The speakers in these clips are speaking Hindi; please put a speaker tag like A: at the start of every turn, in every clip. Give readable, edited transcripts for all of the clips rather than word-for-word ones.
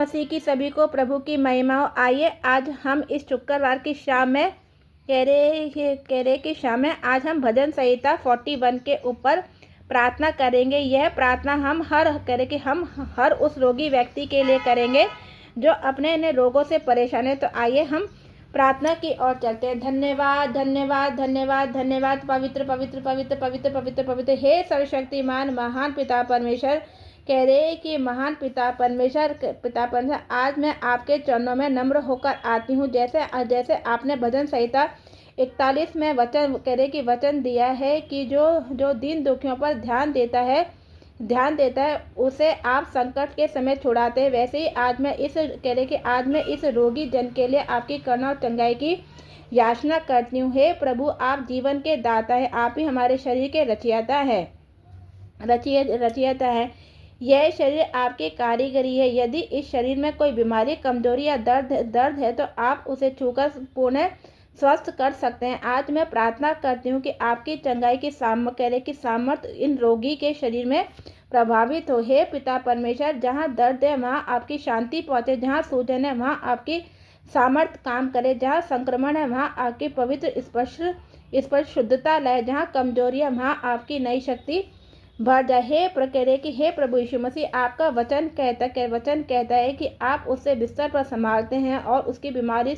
A: मसीह की सभी को प्रभु की महिमा हो। आइए आज हम इस शुक्रवार की शाम में कह रहे कि शाम में आज हम भजन संहिता 41 के ऊपर प्रार्थना करेंगे। यह प्रार्थना हम हम हर उस रोगी व्यक्ति के लिए करेंगे जो अपने रोगों से परेशान है। तो आइए हम प्रार्थना की ओर चलते हैं। धन्यवाद धन्यवाद धन्यवाद धन्यवाद पवित्र पवित्र पवित्र पवित्र पवित्र पवित्र हे सर्वशक्तिमान महान पिता परमेश्वर। कह रहे कि महान पिता परमेश्वर आज मैं आपके चरणों में नम्र होकर आती हूँ। जैसे आपने भजन संहिता 41 में वचन कह रहे कि वचन दिया है कि जो दीन दुखियों पर ध्यान देता है उसे आप संकट के समय छुड़ाते हैं। वैसे ही आज मैं इस रोगी जन के लिए आपकी करुणा और चंगाई की याचना करती हूँ। हे प्रभु, आप जीवन के दाता है, आप ही हमारे शरीर के रचयिता है। यह शरीर आपकी कारीगरी है। यदि इस शरीर में कोई बीमारी, कमजोरी या दर्द है तो आप उसे छूकर पुनः स्वस्थ कर सकते हैं। आज मैं प्रार्थना करती हूँ कि आपकी चंगाई की सामर्थ इन रोगी के शरीर में प्रभावित हो। हे पिता परमेश्वर, जहाँ दर्द है वहाँ आपकी शांति पहुँचे, जहाँ सूजन है वहाँ आपकी सामर्थ काम करे, जहाँ संक्रमण है वहाँ आपकी पवित्र स्पर्श शुद्धता लाए, जहाँ कमजोरी है वहाँ आपकी नई शक्ति भर जाए। हे प्रभु यीशु मसीह, आपका वचन कहता है कि आप उससे बिस्तर पर संभालते हैं और उसकी बीमारी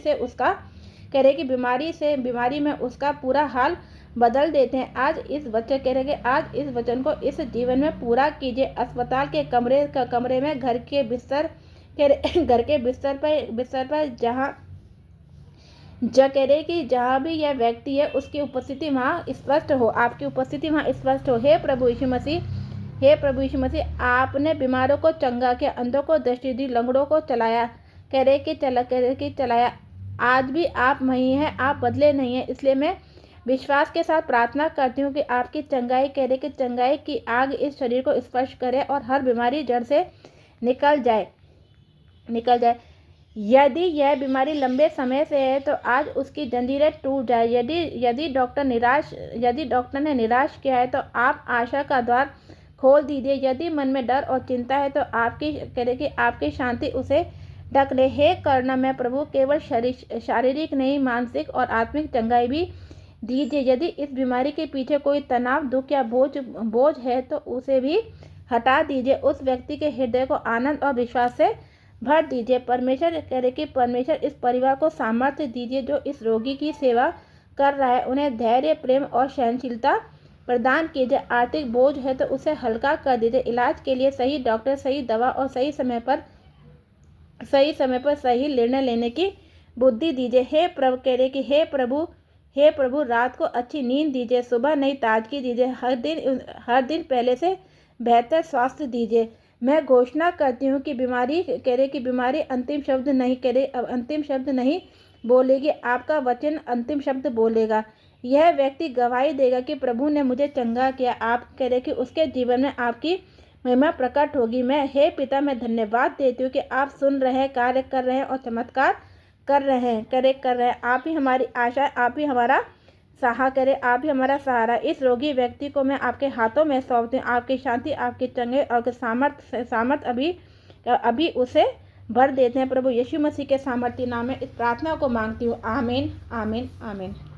A: में उसका पूरा हाल बदल देते हैं। आज इस वचन को इस जीवन में पूरा कीजिए। अस्पताल के कमरे में, घर के बिस्तर पर जहाँ भी यह व्यक्ति है उसकी उपस्थिति वहाँ स्पष्ट हो, आपकी उपस्थिति वहाँ स्पष्ट हो। हे प्रभु यीशु मसीह, आपने बीमारों को चंगा किया, अंधों को दृष्टि दी, लंगड़ों को चलाया। चलाया। आज भी आप वही हैं, आप बदले नहीं हैं। इसलिए मैं विश्वास के साथ प्रार्थना करती हूँ कि आपकी चंगाई की आग इस शरीर को स्पर्श करे और हर बीमारी जड़ से निकल जाए। यदि यह बीमारी लंबे समय से है तो आज उसकी जंजीरें टूट जाए। यदि डॉक्टर ने निराश किया है तो आप आशा का द्वार खोल दीजिए। यदि मन में डर और चिंता है तो आपकी शांति उसे ढक ले। हे करुणा में प्रभु, केवल शारीरिक नहीं, मानसिक और आत्मिक चंगाई भी दीजिए। यदि इस बीमारी के पीछे कोई तनाव, दुख या बोझ है तो उसे भी हटा दीजिए। उस व्यक्ति के हृदय को आनंद और विश्वास से भर दीजिए। परमेश्वर इस परिवार को सामर्थ्य दीजिए जो इस रोगी की सेवा कर रहा है। उन्हें धैर्य, प्रेम और सहनशीलता प्रदान कीजिए। आर्थिक बोझ है तो उसे हल्का कर दीजिए। इलाज के लिए सही डॉक्टर, सही दवा और सही समय पर सही निर्णय लेने की बुद्धि दीजिए। हे प्रभु, रात को अच्छी नींद दीजिए, सुबह नई ताजगी दीजिए, हर दिन पहले से बेहतर स्वास्थ्य दीजिए। मैं घोषणा करती हूँ कि बीमारी अंतिम शब्द नहीं बोलेगी, आपका वचन अंतिम शब्द बोलेगा। यह व्यक्ति गवाही देगा कि प्रभु ने मुझे चंगा किया। आप कि उसके जीवन में आपकी महिमा प्रकट होगी। हे पिता, मैं धन्यवाद देती हूँ कि आप सुन रहे हैं, कार्य कर रहे हैं और चमत्कार कर रहे हैं। आप ही हमारी आशा, आप ही हमारा सहारा। इस रोगी व्यक्ति को मैं आपके हाथों में सौंपती हूँ। आपकी शांति, आपकी चंगाई और सामर्थ अभी उसे भर देते हैं। प्रभु यीशु मसीह के सामर्थ्य नाम में इस प्रार्थना को मांगती हूँ। आमीन आमीन आमीन।